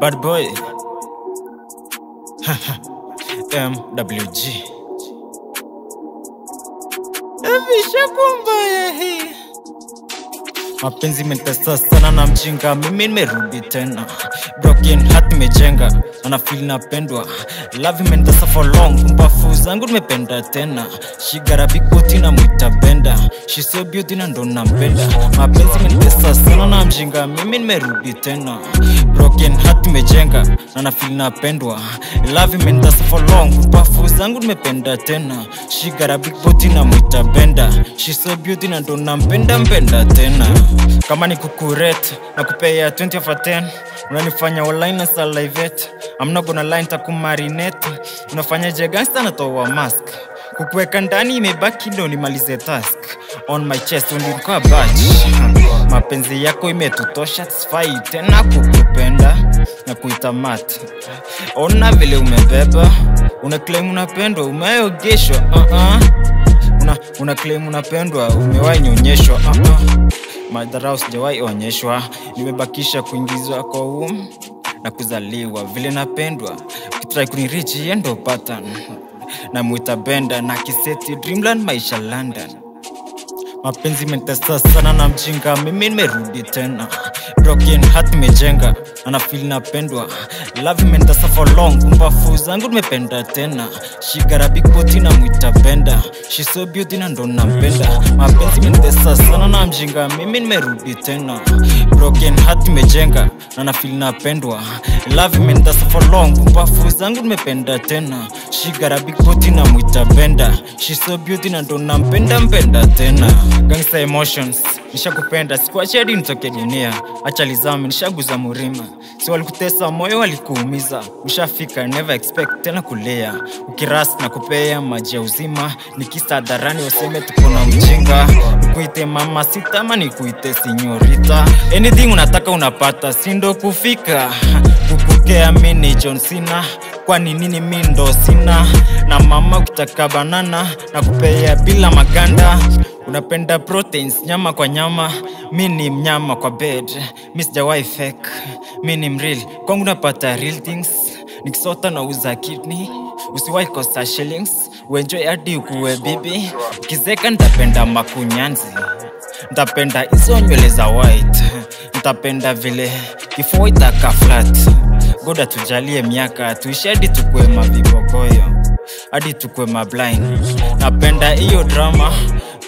Bad boy. MWG. Mapenzi imenitesa sana na mjinga, mimi nimerudi tena. Broken heart nimejenga, na feel napendwa. Love imenitesa for long, kumbafu zangu nimependa tena. She got a big booty na muita benda. She so beauty na ndo nampenda. Mapenzi imenitesa sana na mjinga, mimi nimerudi tena. Broken heart nimejenga, na feel napendwa. Love imenitesa for long, kumbafu zangu nimependa tena. She got a big booty na muita benda. She so beauty na ndo nampenda tena. Kama ni kukurate na kupea 20 over 10, unanifanya online na salivate. I'm not gonna lie, nitakumarinate. Unafanya je gangster na toa mask. Kukuweka ndani imebaki ndo nimalize task. On my chest unilikuwa badge. Mapenzi yako imetutosha, sifai tena kukupenda na kuita mat. Ona vile umebeba, unaclaim unapendwa, umeogeshwa. Una claim unapendwa, umewahi nyonyeshwa. Madharau sijawahi onyeshwa, nimebakisha kuingizwa kwa na kuzaliwa vile napendwa. Ukitry kunirich endo pattern, na muita benda na kiseti Dreamland maisha London. Mapenzi imenitesa sana na mjinga, mimi nimerudi tena. Broken heart nimejenga, na feel napendwa. Love imenitesa for long, kumbafu zangu nimependa tena. She got a big booty na muita benda. She so beauty na ndo nampenda. Mapenzi imenitesa sana na mjinga, mimi nimerudi tena. Broken heart nimejenga, na feel napendwa. Love imenitesa for long, kumbafu zangu nimependa tena. She got a big booty na muita benda. She so beauty na ndo nampenda tena. Gangsta emotions, nishakupenda, sikuachi hadi nitoke dunia. Acha lizame, nishaguza murima. Si walikutesa moyo walikuumiza. Ushafika, never expect tena kulea. Ukiras na kupea maji ya uzima. Nikisa hadharani waseme tuko na mjinga. Nikuite mama sita ama nikuite sinyorita. Anything unataka unapata, sindo kufika. Kukukea mini John Cena. Kwani nini mi ndo sina. Na mama ukitaka banana na kupea bila maganda. Unapenda proteins, nyama kwa nyama. Mi ni mnyama kwa bed, mi sijawahi fake. Mi ni mreal, kwangu napata real things. Nikisota na uza kidney, usiwahi kosa shillings. Uenjoy hadi ukuwe bibi. Ukizeka nitapenda makunyanzi, nitapenda hizo nywele za white. Nitapenda vile kifua itaka flat. God atujalie miaka, tuishi hadi tukue mavibogoyo, hadi tukue mablind. Napenda iyo drama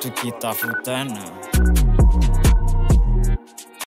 tukitafutana.